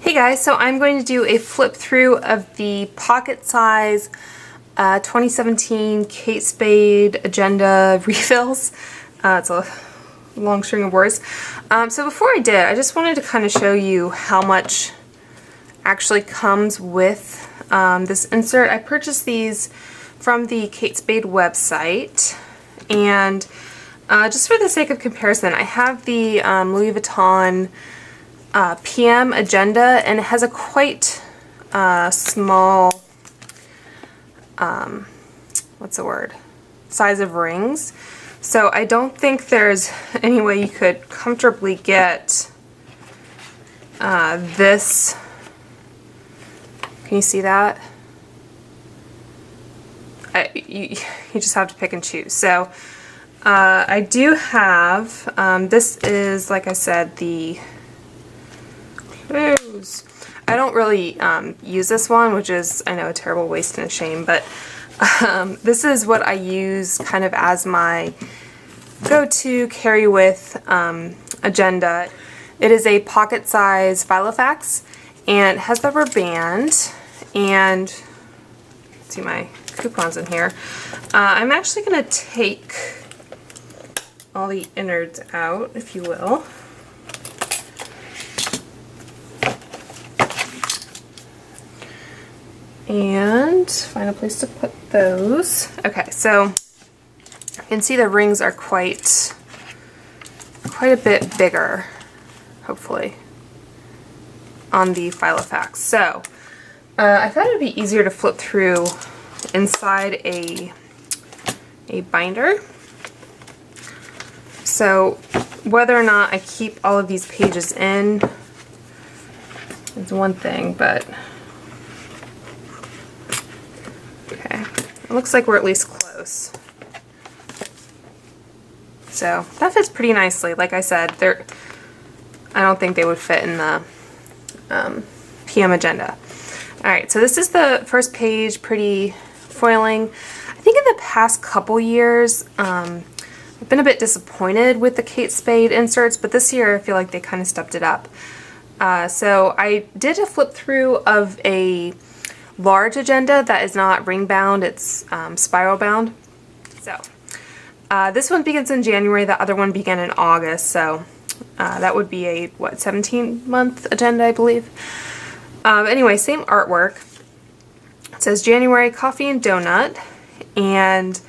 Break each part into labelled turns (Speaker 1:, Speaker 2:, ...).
Speaker 1: Hey guys, so I'm going to do a flip through of the pocket size 2017 Kate Spade agenda refills. It's a long string of words. So before I did, I just wanted to kind of show you how much actually comes with this insert. I purchased these from the Kate Spade website, and just for the sake of comparison, I have the Louis Vuitton PM agenda, and it has a quite small, size of rings. So I don't think there's any way you could comfortably get this. Can you see that? You just have to pick and choose. So I do have, this is, like I said, the clothes. I don't really use this one, which is, I know, a terrible waste and a shame, but this is what I use kind of as my go-to carry with agenda. It is a pocket size Filofax, and it has the rubber band, and see my coupons in here. I'm actually going to take all the innards out, if you will. And find a place to put those. Okay, so you can see the rings are quite a bit bigger, hopefully, on the Filofax. So I thought it would be easier to flip through inside a binder. So whether or not I keep all of these pages in is one thing, but okay, it looks like we're at least close. So that fits pretty nicely. Like I said, I don't think they would fit in the PM agenda. Alright, so this is the first page, pretty foiling. I think in the past couple years, I've been a bit disappointed with the Kate Spade inserts, but this year I feel like they kind of stepped it up. So I did a flip through of a large agenda that is not ring bound, it's spiral bound. So this one begins in January, the other one began in August, so that would be a 17-month agenda, I believe. Anyway, same artwork. It says January coffee and donut, and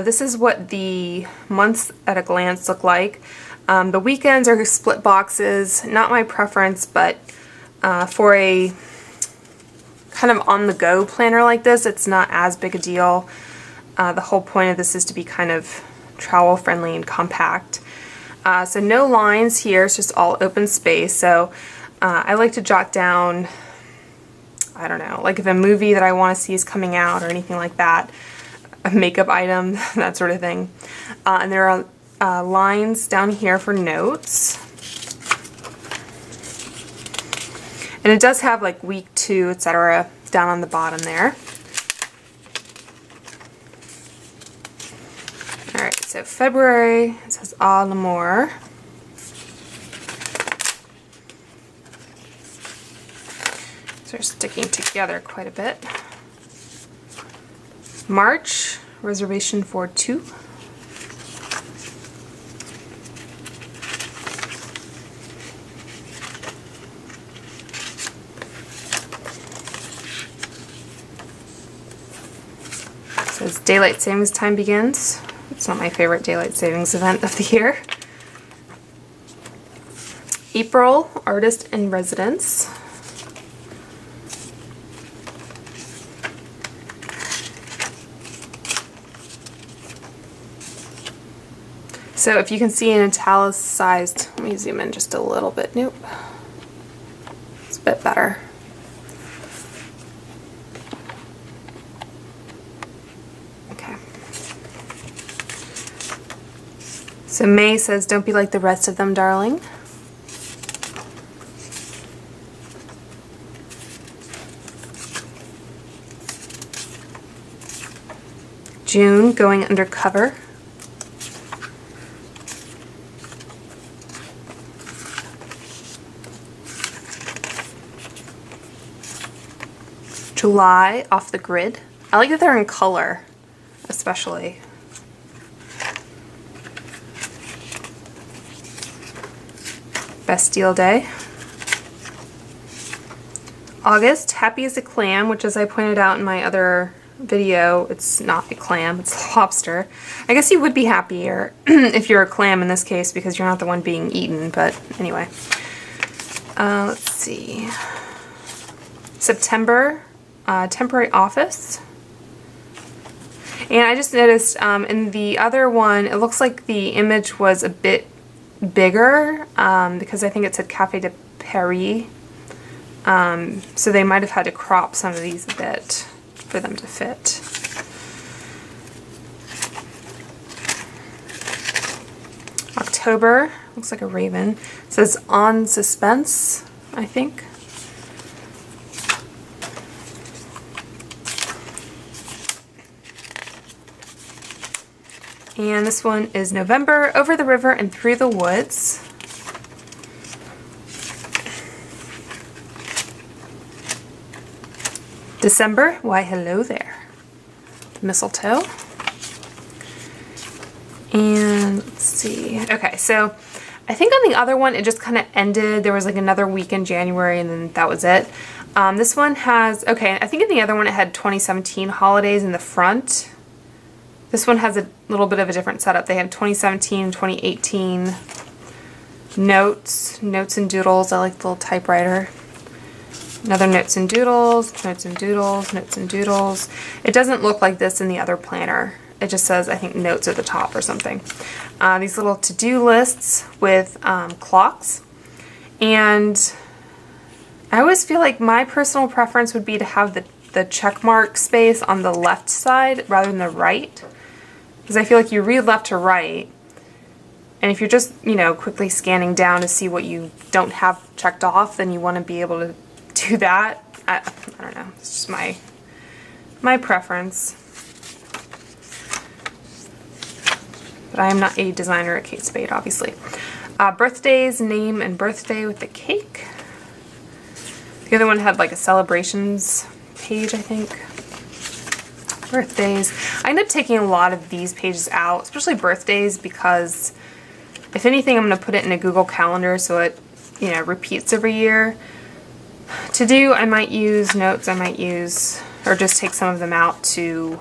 Speaker 1: this is what the months at a glance look like. The weekends are split boxes, not my preference, but for a kind of on-the-go planner like this, it's not as big a deal. The whole point of this is to be kind of travel friendly and compact. So no lines here, it's just all open space. So I like to jot down, I don't know, like if a movie that I want to see is coming out or anything like that, a makeup item, that sort of thing. And there are lines down here for notes. And it does have like week 2, etc. down on the bottom there. Alright, so February, it says A l'Amour. So they're sticking together quite a bit. March, reservation for 2. It says daylight savings time begins. It's not my favorite daylight savings event of the year. April, artist in residence. So if you can see an italicized, let me zoom in just a little bit. Nope. It's a bit better. Okay. So May says, "Don't be like the rest of them, darling." June, going undercover. July, Off the Grid. I like that they're in color, especially. Bastille Day. August, Happy as a Clam, which, as I pointed out in my other video, it's not a clam, it's a lobster. I guess you would be happier if you're a clam in this case because you're not the one being eaten, but anyway. Let's see. September, Temporary Office. And I just noticed in the other one, it looks like the image was a bit bigger because I think it said Café de Paris. So they might have had to crop some of these a bit for them to fit. October, looks like a raven. It says On Suspense, I think. And this one is November, Over the River and Through the Woods. December, Why Hello There. Mistletoe. And let's see. Okay, so I think on the other one it just kind of ended. There was like another week in January and then that was it. This one has, okay, I think in the other one it had 2017 holidays in the front. This one has a little bit of a different setup. They have 2017, 2018 notes and doodles. I like the little typewriter. Another notes and doodles, notes and doodles, notes and doodles. It doesn't look like this in the other planner. It just says, I think, notes at the top or something. These little to-do lists with clocks. And I always feel like my personal preference would be to have the check mark space on the left side rather than the right. Because I feel like you read left to right. And if you're just, you know, quickly scanning down to see what you don't have checked off, then you want to be able to do that. I don't know. It's just my preference. But I am not a designer at Kate Spade, obviously. Birthdays, name and birthday with the cake. The other one had like a celebrations page, I think. Birthdays. I ended up taking a lot of these pages out, especially birthdays, because if anything, I'm going to put it in a Google Calendar so it, you know, repeats every year. To do, I might use notes, I might use, or just take some of them out to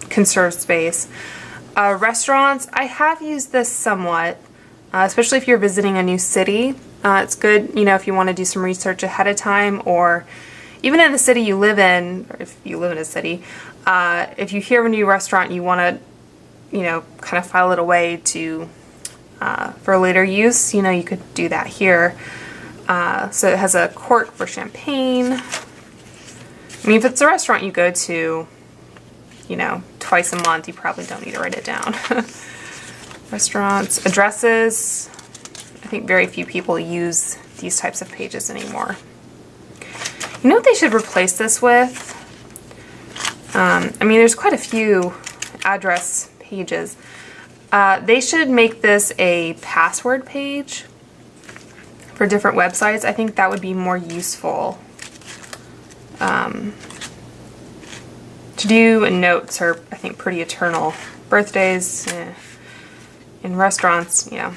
Speaker 1: conserve space. Restaurants, I have used this somewhat, especially if you're visiting a new city. It's good, you know, if you want to do some research ahead of time, or even in the city you live in, or if you live in a city, if you hear of a new restaurant, you want to, you know, kind of file it away to for later use. You know, you could do that here. So it has a cork for champagne. I mean, if it's a restaurant you go to, you know, twice a month, you probably don't need to write it down. Restaurants, addresses. I think very few people use these types of pages anymore. You know what they should replace this with? I mean, there's quite a few address pages. They should make this a password page for different websites. I think that would be more useful. To do, and notes are, I think, pretty eternal. Birthdays, in restaurants, you know,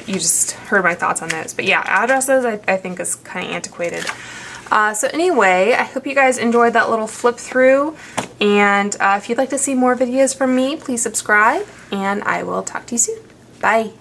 Speaker 1: you just heard my thoughts on those. But yeah, addresses I think is kind of antiquated. So anyway, I hope you guys enjoyed that little flip through. And if you'd like to see more videos from me, please subscribe, and I will talk to you soon. Bye.